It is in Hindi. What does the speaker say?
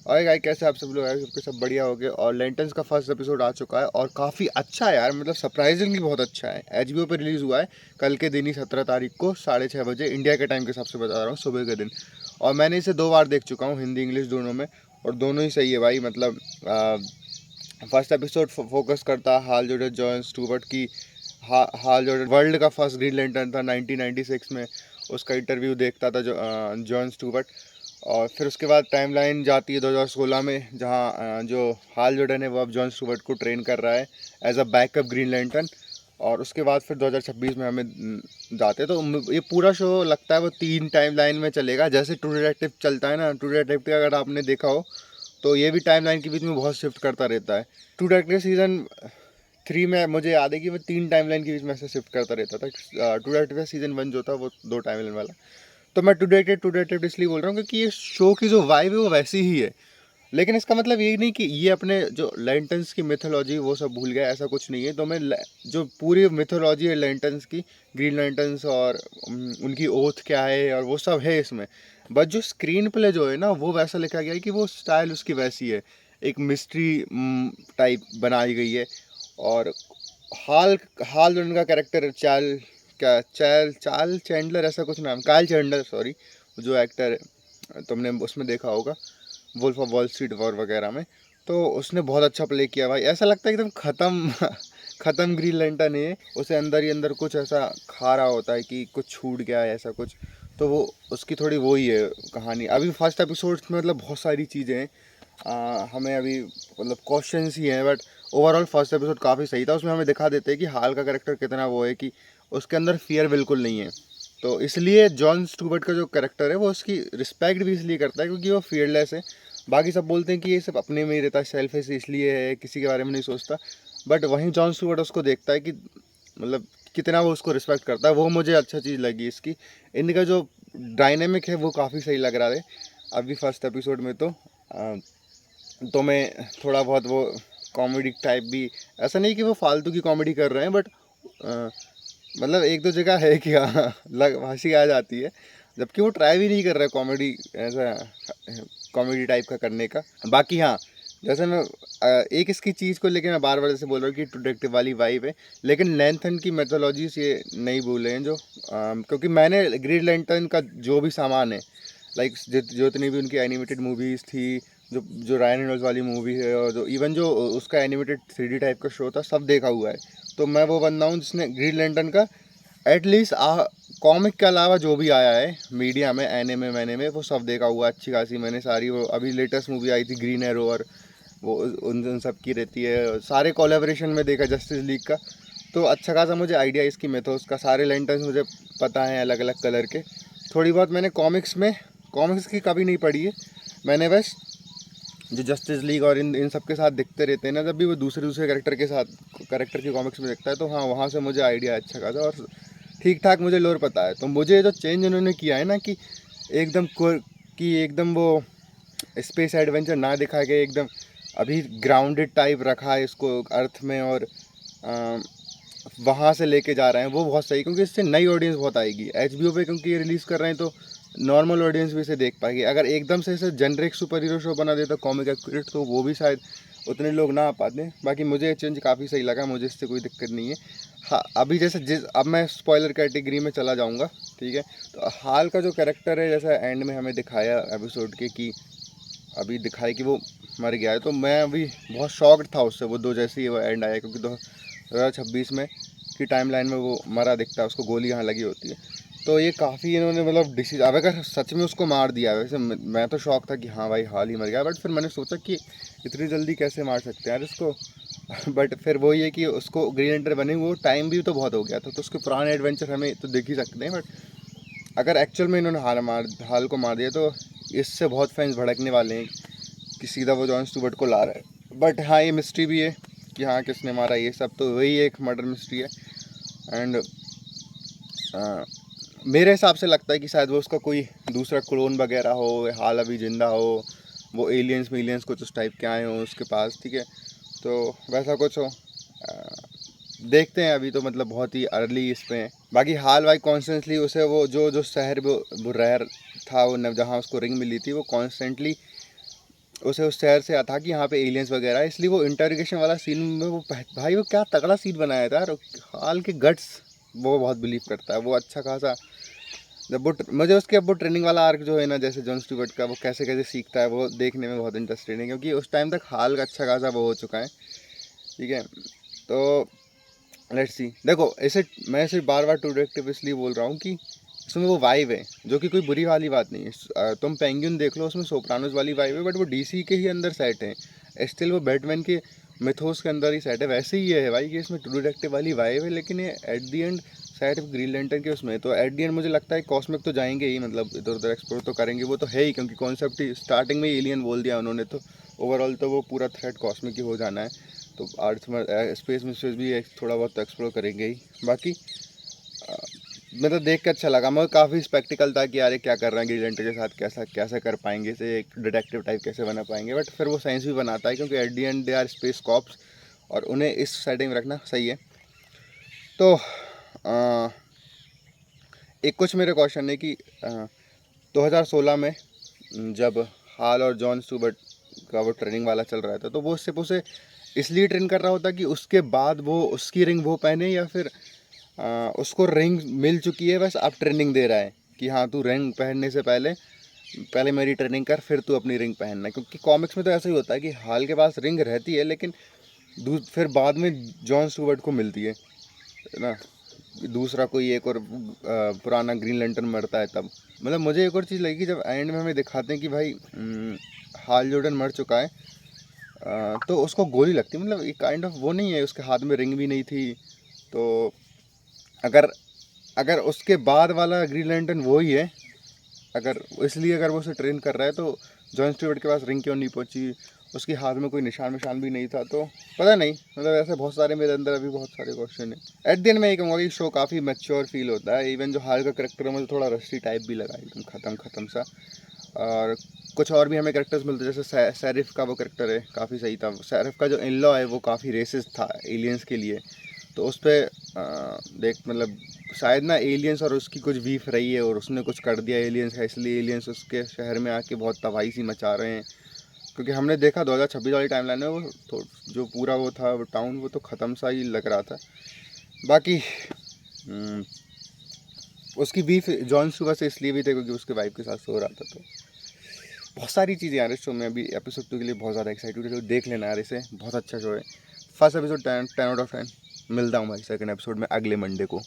और गाइस कैसे आप सब लोग आए, सबके सब बढ़िया हो गए। और लेंटेंस का फर्स्ट एपिसोड आ चुका है और काफ़ी अच्छा है यार, मतलब सरप्राइजिंगली बहुत अच्छा है। HBO पे रिलीज़ हुआ है कल के दिन ही, 17 तारीख को 6:30 बजे इंडिया के टाइम के हिसाब से बता रहा हूँ, सुबह के दिन। और मैंने इसे 2 बार देख चुका हूँ, हिंदी इंग्लिश दोनों में, और दोनों ही सही है भाई। मतलब फर्स्ट एपिसोड फोकस करता है हाल जोड़े जॉन स्टूवर्ट की। हाल जोड़े वर्ल्ड का फर्स्ट ग्रीन लैंटर्न था 1996 में, उसका इंटरव्यू देखता था जो जॉन स्टूवर्ट। और फिर उसके बाद टाइमलाइन जाती है 2016 में, जहाँ जो हाल जोर्डन है वो अब जॉन स्टूवर्ट को ट्रेन कर रहा है as a backup green lantern. और उसके बाद फिर 2026 में हमें जाते हैं। तो ये पूरा शो लगता है वो 3 टाइमलाइन में चलेगा, जैसे ट्रू डिटेक्टिव चलता है ना। ट्रू डिटेक्टिव अगर आपने देखा हो तो ये भी टाइमलाइन के बीच में बहुत शिफ्ट करता रहता है। ट्रू डिटेक्टिव सीजन 3 में मुझे याद है कि वो 3 टाइमलाइन के बीच में ऐसे शिफ्ट करता रहता था। ट्रू डिटेक्टिव सीजन 1 जो था वो 2 टाइमलाइन वाला। तो मैं टू डेटेड इसलिए बोल रहा हूँ क्योंकि ये शो की जो वाइब है वो वैसी ही है। लेकिन इसका मतलब यही नहीं कि ये अपने जो लेंटन्स की मिथोलॉजी वो सब भूल गया, ऐसा कुछ नहीं है। तो मैं जो पूरी मिथोलॉजी है लेंटन्स की, ग्रीन लेंटन्स और उनकी ओथ क्या है और वो सब है इसमें। बट जो स्क्रीन प्ले जो है ना वो वैसा लिखा गया है कि वो स्टाइल उसकी वैसी है, एक मिस्ट्री टाइप बनाई गई है। और हाल हाल जो उनका कैरेक्टर चाल, क्या चाल चाल चैंडलर ऐसा कुछ नाम, कायल चैंडलर सॉरी, जो एक्टर है तुमने उसमें देखा होगा wolf of wall street war वगैरह में। तो उसने बहुत अच्छा प्ले किया भाई, ऐसा लगता है एकदम ख़त्म ख़त्म ग्रीन लैंटर्न है। उसे अंदर ही अंदर कुछ ऐसा खा रहा होता है कि कुछ छूट गया है ऐसा कुछ। तो वो उसकी थोड़ी वो ही है कहानी। अभी फर्स्ट एपिसोड में मतलब बहुत सारी चीज़ें हैं, हमें अभी मतलब क्वेश्चंस ही हैं। बट ओवरऑल फर्स्ट एपिसोड काफ़ी सही था। उसमें हमें दिखा देते हैं कि हाल का करेक्टर कितना वो है, कि उसके अंदर फियर बिल्कुल नहीं है। तो इसलिए जॉन स्टूवर्ट का जो करेक्टर है वो उसकी रिस्पेक्ट भी इसलिए करता है क्योंकि वो फियरलेस है। बाकी सब बोलते हैं कि ये सब अपने में ही रहता है, सेल्फिश इसलिए है, किसी के बारे में नहीं सोचता। बट वहीं जॉन स्टूवर्ट उसको देखता है कि मतलब कितना वो उसको रिस्पेक्ट करता है। वो मुझे अच्छा चीज़ लगी इसकी। इनका जो डायनेमिक है वो काफ़ी सही लग रहा है अभी फर्स्ट एपिसोड में। तो मैं थोड़ा बहुत वो कॉमेडी टाइप भी, ऐसा नहीं कि वो फालतू की कॉमेडी कर रहे हैं, बट मतलब एक दो जगह है कि हाँ लग हंसी आ जाती है, जबकि वो ट्राई भी नहीं कर रहा है कॉमेडी ऐसा कॉमेडी टाइप का करने का। बाकी हाँ, जैसे मैं एक इसकी चीज़ को लेके मैं बार बार जैसे बोल रहा हूँ कि डिटेक्टिव वाली वाइब है, लेकिन लैंथन की मेथोलॉजीज ये नहीं भूले हैं जो क्योंकि मैंने ग्रीन लैंटर्न का जो भी सामान है, लाइक जितनी भी उनकी एनिमेटेड मूवीज़ थी, जो जो रायन रेनॉल्ड्स वाली मूवी है, और जो इवन जो उसका एनिमेटेड 3D टाइप का शो था, सब देखा हुआ है। तो मैं वो बंदा हूँ जिसने ग्रीन लैंटर्न का एटलीस्ट कॉमिक के अलावा जो भी आया है मीडिया में, एनिमे मैंने में वो सब देखा हुआ है अच्छी खासी मैंने सारी। वो अभी लेटेस्ट मूवी आई थी ग्रीन एरो, और वो उन सब की रहती है, सारे कोलेब्रेशन में देखा जस्टिस लीग का। तो अच्छा खासा मुझे आइडिया इसकी मेथोड्स का, सारे लैंटर्न्स मुझे पता है अलग अलग कलर के। थोड़ी बहुत मैंने कॉमिक्स की कभी नहीं पढ़ी है मैंने, बस जो जस्टिस लीग और इन इन सब के साथ दिखते रहते हैं ना, जब भी वो दूसरे दूसरे कैरेक्टर के साथ कैरेक्टर की कॉमिक्स में दिखता है, तो हाँ वहाँ से मुझे आइडिया अच्छा खासा और ठीक ठाक मुझे लोर पता है। तो मुझे जो चेंज उन्होंने किया है ना कि एकदम कि एकदम वो स्पेस एडवेंचर ना दिखा के एकदम अभी ग्राउंडेड टाइप रखा है इसको अर्थ में, और वहाँ से लेके जा रहे हैं, वो बहुत सही। क्योंकि इससे नई ऑडियंस बहुत आएगी HBO पे, क्योंकि ये रिलीज़ कर रहे हैं तो नॉर्मल ऑडियंस भी इसे देख पाएगी। अगर एकदम से इसे जेनरिक सुपर हीरो शो बना देता कॉमिक एक्यूरेट, तो वो भी शायद उतने लोग ना आ पाते। बाकी मुझे ये चेंज काफ़ी सही लगा, मुझे इससे कोई दिक्कत नहीं है। हाँ अभी जैसे अब मैं स्पॉइलर कैटेगरी में चला जाऊँगा, ठीक है। तो हाल का जो कैरेक्टर है, जैसा एंड में हमें दिखाया एपिसोड के कि अभी दिखाया कि वो मर गया है, तो मैं अभी बहुत शॉक्ड था उससे, वो दो जैसे ही वो एंड आया, क्योंकि 2026 में की टाइमलाइन में वो मरा दिखता है, उसको गोली यहाँ लगी होती है। तो ये काफ़ी इन्होंने मतलब डिसीज, अब अगर सच में उसको मार दिया, वैसे मैं तो शौक था कि हाँ भाई हाल ही मर गया, बट फिर मैंने सोचा कि इतनी जल्दी कैसे मार सकते हैं यार इसको बट फिर वही है कि उसको ग्रीन एंटर बने वो टाइम भी तो बहुत हो गया था, तो उसके पुराने एडवेंचर हमें तो देख ही सकते हैं। बट अगर एक्चुअल में इन्होंने हाल को मार दिया, तो इससे बहुत फैंस भड़कने वाले हैं कि सीधा वो जॉन स्टूवर्ट को ला रहा है। बट हाँ ये मिस्ट्री भी है कि हाँ किसने मारा, ये सब तो वही एक मर्डर मिस्ट्री है। एंड मेरे हिसाब से लगता है कि शायद वो उसका कोई दूसरा क्लोन वगैरह हो, हाल अभी जिंदा हो, वो एलियंस मिलियंस कुछ उस टाइप के आए हों उसके पास, ठीक है। तो वैसा कुछ हो, देखते हैं। अभी तो मतलब बहुत ही अर्ली इस पे है। बाकी हाल भाई कॉन्स्टेंटली उसे वो जो जो शहर वो रह था, वो जहाँ उसको रिंग मिली थी, वो कॉन्स्टेंटली उसे उस शहर से था कि यहाँ पे एलियंस वगैरह है, इसलिए वो इंटरोगेशन वाला सीन में वो भाई वो क्या तगड़ा सीन बनाया था यार। हाल के गट्स वो बहुत बिलीव करता है, वो अच्छा खासा। जब वो मुझे उसके अब वो ट्रेनिंग वाला आर्क जो है ना, जैसे जॉन स्टीवर्ट का वो कैसे कैसे सीखता है, वो देखने में बहुत इंटरेस्टिंग है, क्योंकि उस टाइम तक हाल का अच्छा खासा वो हो चुका है। ठीक है, तो लेट्स सी। देखो ऐसे मैं सिर्फ बार बार टू डिटेक्टिव इसलिए बोल रहा हूँ कि इसमें वो वाइब है, जो कि कोई बुरी वाली बात नहीं है। तुम पेंगुइन देख लो, उसमें सोप्रानोस वाली वाइब है, बट वो डीसी के ही अंदर सेट है, स्टिल वो बैटमैन के मिथोस के अंदर ही सेट है। वैसे ही ये है भाई कि इसमें टू डिटेक्टिव वाली वाइब है, लेकिन ये eight the and set green lantern के उसमें। तो एट दी एंड मुझे लगता है कॉस्मिक तो जाएंगे ही, मतलब इधर उधर एक्सप्लोर तो करेंगे, वो तो है ही, क्योंकि कॉन्सेप्ट ही स्टार्टिंग में ही एलियन बोल दिया उन्होंने, तो ओवरऑल तो वो पूरा थ्रेड कॉस्मिक ही हो जाना है। तो अर्थ में स्पेस में भी थोड़ा बहुत तो एक्सप्लोर करेंगे ही। बाकी मैं तो देख के अच्छा लगा, मैं काफ़ी स्पेक्टिकल था कि यार ये क्या कर रहे हैं ग्रीन लैंटर्न के साथ, कैसा कैसे कर पाएंगे इसे, एक डिटेक्टिव टाइप कैसे बना पाएंगे, बट फिर वो साइंस भी बनाता है, क्योंकि at the end they are space cops और उन्हें इस सेटिंग में रखना सही है। तो एक कुछ मेरे क्वेश्चन है कि 2016 में जब हाल और जॉन स्टूवर्ट का वो ट्रेनिंग वाला चल रहा था, तो वो सिर्फ उसे इसलिए ट्रेन कर रहा होता कि उसके बाद वो उसकी रिंग वो पहने, या फिर उसको रिंग मिल चुकी है बस अब ट्रेनिंग दे रहा है कि हाँ तू रिंग पहनने से पहले पहले मेरी ट्रेनिंग कर, फिर तू अपनी रिंग पहनना। क्योंकि कॉमिक्स में तो ऐसा ही होता है कि हाल के पास रिंग रहती है, लेकिन फिर बाद में जॉन स्टूवर्ट को मिलती है ना, दूसरा कोई एक और पुराना ग्रीन लैंटर्न मरता है तब। मतलब मुझे एक और चीज़ लगी कि जब एंड में हमें दिखाते हैं कि भाई हाल जॉर्डन मर चुका है, तो उसको गोली लगती है, मतलब एक काइंड ऑफ वो नहीं है, उसके हाथ में रिंग भी नहीं थी। तो अगर अगर उसके बाद वाला ग्रीन लैंटर्न वो ही है, अगर इसलिए अगर वो उसे ट्रेन कर रहा है, तो जॉन स्टीवर्ट के पास रिंग क्यों नहीं पहुंची, उसके हाथ में कोई निशान भी नहीं था, तो पता नहीं। मतलब ऐसे बहुत सारे मेरे अंदर अभी बहुत सारे क्वेश्चन है। एट द एंड मैं ये कहूँगा कि शो काफ़ी मैच्योर फील होता है। इवन जो हाल का करेक्टर है मुझे थोड़ा रस्टी टाइप भी लगा, एकदम ख़त्म सा। और कुछ और भी हमें करेक्टर्स मिलते हैं, जैसे सैरिफ का वो करेक्टर है, काफ़ी सही था। सैरिफ का जो इन लॉ है वो काफ़ी रेसिस्ट था एलियंस के लिए, तो उस पर देख मतलब शायद ना एलियंस और उसकी कुछ बीफ रही है और उसने कुछ कर दिया एलियंस है, इसलिए एलियंस उसके शहर में आके बहुत तबाही सी मचा रहे हैं। क्योंकि हमने देखा 2026 वाली टाइमलाइन में वो तो जो पूरा वो था वो टाउन, वो तो ख़त्म सा ही लग रहा था। बाकी उसकी बीफ जॉन सुबह से इसलिए भी थे क्योंकि उसके वाइफ के साथ सो रहा था। तो बहुत सारी चीज़ें यार इस शो में, अभी एपिसोड 2 के लिए बहुत ज़्यादा एक्साइटेड है, तो देख लेना यार इसे, बहुत अच्छा शो है। First episode 10 out of 10। मिलता हूँ भाई सेकंड एपिसोड में अगले मंडे को।